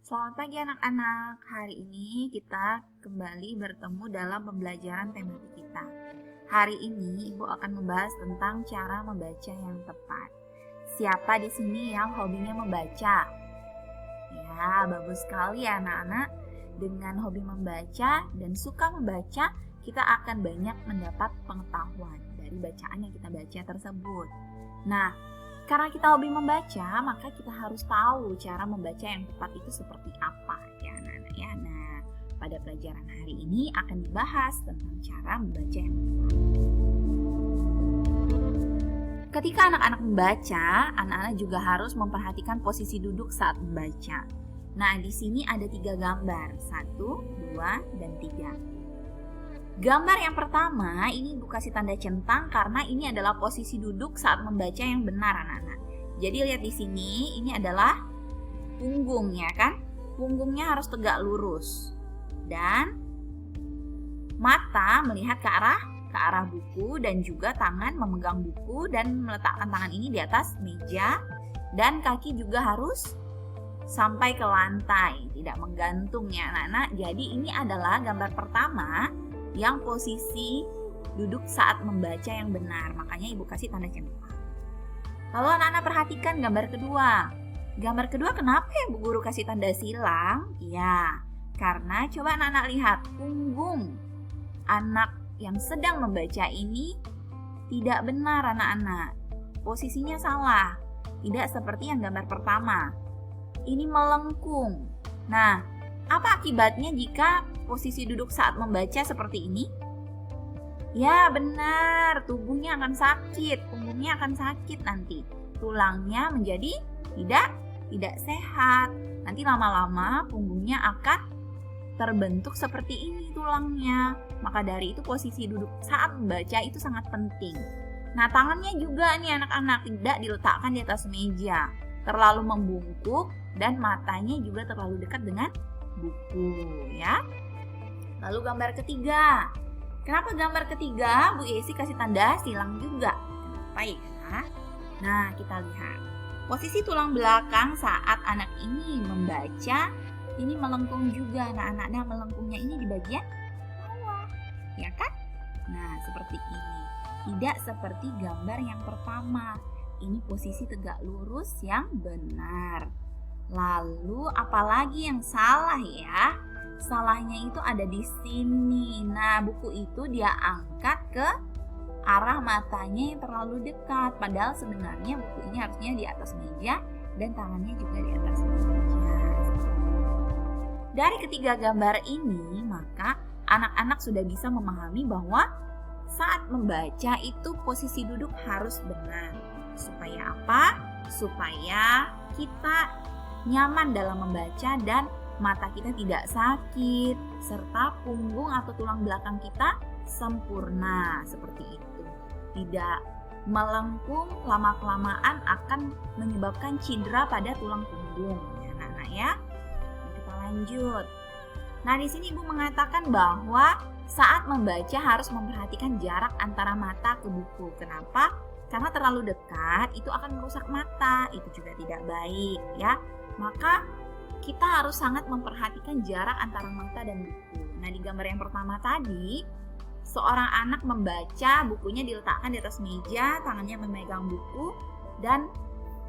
Selamat pagi anak-anak. Hari ini kita kembali bertemu dalam pembelajaran tematik kita. Hari ini Ibu akan membahas tentang cara membaca yang tepat. Siapa di sini yang hobinya membaca? Ya, bagus sekali ya anak-anak. Dengan hobi membaca dan suka membaca, kita akan banyak mendapat pengetahuan dari bacaan yang kita baca tersebut. Nah, karena kita hobi membaca, maka kita harus tahu cara membaca yang tepat itu seperti apa ya anak-anak ya. Nah, pada pelajaran hari ini akan dibahas tentang cara membaca yang tepat. Ketika anak-anak membaca, anak-anak juga harus memperhatikan posisi duduk saat membaca. Nah, di sini ada 3 gambar, 1, 2, dan 3. Gambar yang pertama ini Ibu kasih tanda centang karena ini adalah posisi duduk saat membaca yang benar anak-anak. Jadi lihat di sini ini adalah punggungnya kan? Punggungnya harus tegak lurus. Dan mata melihat ke arah buku dan juga tangan memegang buku dan meletakkan tangan ini di atas meja dan kaki juga harus sampai ke lantai, tidak menggantung ya anak-anak. Jadi ini adalah gambar pertama yang posisi duduk saat membaca yang benar. Makanya Ibu kasih tanda centang. Lalu anak-anak perhatikan gambar kedua. Gambar kedua kenapa ya Bu Guru kasih tanda silang? Ya, karena coba anak-anak lihat punggung anak yang sedang membaca ini tidak benar anak-anak. Posisinya salah. Tidak seperti yang gambar pertama. Ini melengkung. Nah, apa akibatnya jika posisi duduk saat membaca seperti ini? Ya benar, tubuhnya akan sakit, punggungnya akan sakit nanti. Tulangnya menjadi tidak sehat. Nanti lama-lama punggungnya akan terbentuk seperti ini tulangnya. Maka dari itu posisi duduk saat membaca itu sangat penting. Nah, tangannya juga nih anak-anak tidak diletakkan di atas meja. Terlalu membungkuk dan matanya juga terlalu dekat dengan buku ya. Lalu gambar ketiga. Kenapa gambar ketiga Bu Yesi kasih tanda silang juga? Kenapa ya? Nah, kita lihat. Posisi tulang belakang saat anak ini membaca ini melengkung juga. Nah, anak-anak melengkungnya ini di bagian bawah. Ya kan? Nah, seperti ini. Tidak seperti gambar yang pertama. Ini posisi tegak lurus yang benar. Lalu apalagi yang salah ya? Salahnya itu ada di sini. Nah, buku itu dia angkat ke arah matanya yang terlalu dekat. Padahal sebenarnya buku ini harusnya di atas meja dan tangannya juga di atas meja. Dari ketiga gambar ini, maka anak-anak sudah bisa memahami bahwa saat membaca itu posisi duduk harus benar. Supaya apa? Supaya kita nyaman dalam membaca dan mata kita tidak sakit, serta punggung atau tulang belakang kita sempurna seperti itu. Tidak melengkung lama-kelamaan akan menyebabkan cedera pada tulang punggung. Ya, anak-anak ya. Kita lanjut. Nah, di sini Ibu mengatakan bahwa saat membaca harus memperhatikan jarak antara mata ke buku. Kenapa? Karena terlalu dekat itu akan merusak mata. Itu juga tidak baik ya. Maka kita harus sangat memperhatikan jarak antara mata dan buku. Nah, di gambar yang pertama tadi, seorang anak membaca, bukunya diletakkan di atas meja, tangannya memegang buku, dan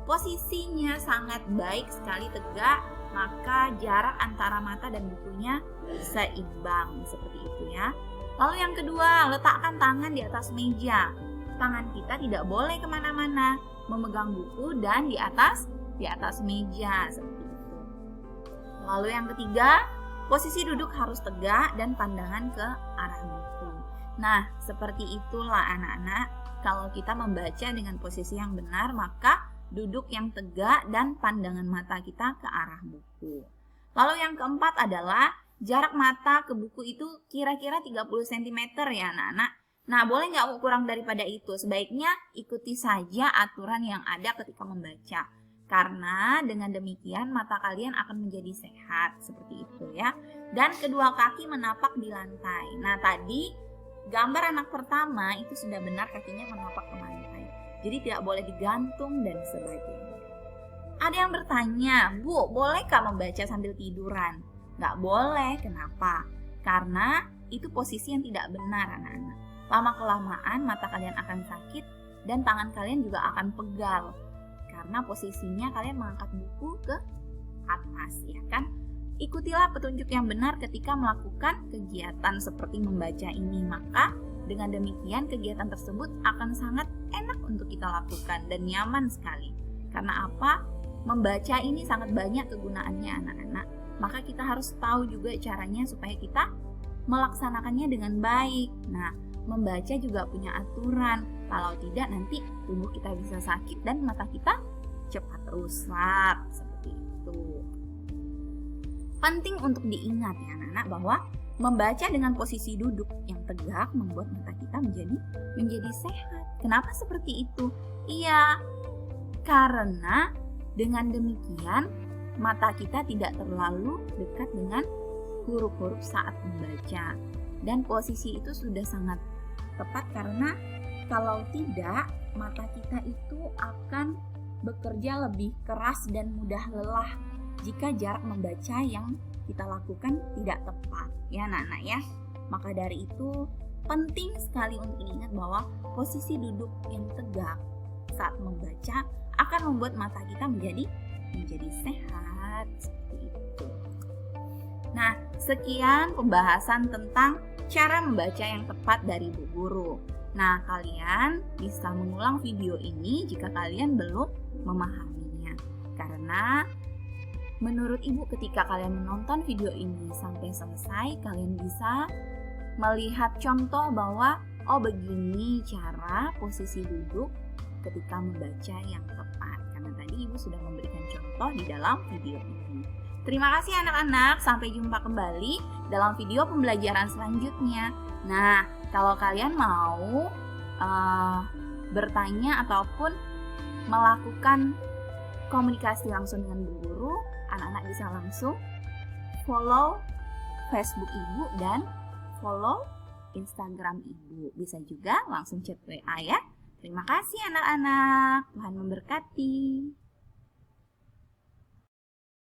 posisinya sangat baik sekali tegak, maka jarak antara mata dan bukunya seimbang, seperti itu ya. Lalu yang kedua, letakkan tangan di atas meja. Tangan kita tidak boleh kemana-mana, memegang buku dan di atas meja, seperti itu. Lalu yang ketiga, posisi duduk harus tegak dan pandangan ke arah buku. Nah, seperti itulah anak-anak, kalau kita membaca dengan posisi yang benar, maka duduk yang tegak dan pandangan mata kita ke arah buku. Lalu yang keempat adalah jarak mata ke buku itu kira-kira 30 cm ya anak-anak. Nah, boleh nggak kurang daripada itu? Sebaiknya ikuti saja aturan yang ada ketika membaca. Karena dengan demikian mata kalian akan menjadi sehat, seperti itu ya. Dan kedua kaki menapak di lantai. Nah, tadi gambar anak pertama itu sudah benar kakinya menapak ke lantai. Jadi tidak boleh digantung dan sebagainya. Ada yang bertanya, Bu, bolehkah membaca sambil tiduran? Nggak boleh, kenapa? Karena itu posisi yang tidak benar anak-anak. Lama-kelamaan mata kalian akan sakit dan tangan kalian juga akan pegal. Karena posisinya kalian mengangkat buku ke atas, ya kan? Ikutilah petunjuk yang benar ketika melakukan kegiatan seperti membaca ini. Maka dengan demikian kegiatan tersebut akan sangat enak untuk kita lakukan dan nyaman sekali. Karena apa? Membaca ini sangat banyak kegunaannya anak-anak. Maka kita harus tahu juga caranya supaya kita melaksanakannya dengan baik. Nah, membaca juga punya aturan. Kalau tidak nanti tubuh kita bisa sakit dan mata kita cepat rusak. Seperti itu. Penting untuk diingat ya anak-anak bahwa membaca dengan posisi duduk yang tegak membuat mata kita menjadi sehat. Kenapa seperti itu? Iya, karena dengan demikian mata kita tidak terlalu dekat dengan huruf-huruf saat membaca. Dan posisi itu sudah sangat tepat karena kalau tidak mata kita itu akan bekerja lebih keras dan mudah lelah jika jarak membaca yang kita lakukan tidak tepat ya anak-anak ya. Maka dari itu penting sekali untuk diingat bahwa posisi duduk yang tegak saat membaca akan membuat mata kita menjadi sehat seperti itu. Nah, sekian pembahasan tentang cara membaca yang tepat dari Bu Guru. Nah, kalian bisa mengulang video ini jika kalian belum memahaminya. Karena menurut Ibu ketika kalian menonton video ini sampai selesai, kalian bisa melihat contoh bahwa oh begini cara posisi duduk ketika membaca yang tepat. Karena tadi Ibu sudah memberikan contoh di dalam video ini. Terima kasih anak-anak, sampai jumpa kembali dalam video pembelajaran selanjutnya. Nah, kalau kalian mau bertanya ataupun melakukan komunikasi langsung dengan Bu Guru, anak-anak bisa langsung follow Facebook Ibu dan follow Instagram Ibu. Bisa juga langsung chat WA ya. Terima kasih anak-anak. Tuhan memberkati.